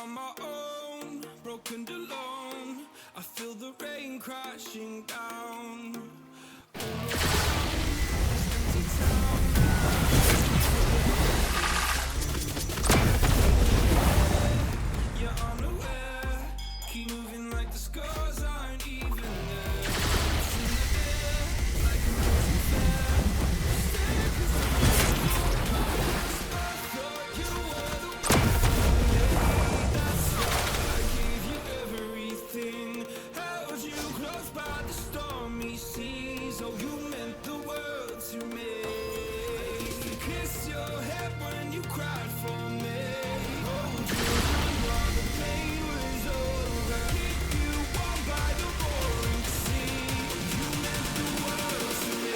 on my own, broken and alone. I feel the rain crashing down. You're unaware, keep moving like the scars aren't even there. It's in the air, like a broken flare. I thought you were the one for me. That's why I gave you everything. Held you close by the stormy seas. Oh, you meant the world to me. I used to kiss your head when you cried for me. Hold you while the pain was over. Keep you warm by the roaring sea. You meant the world to me.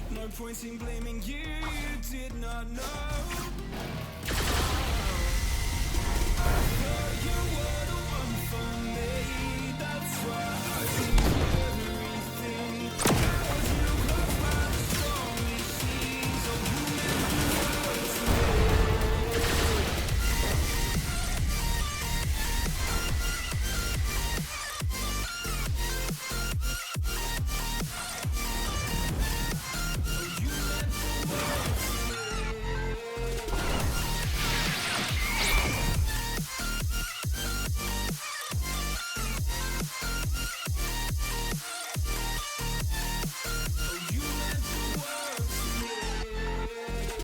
No point in blaming you, you did not know. I thought you were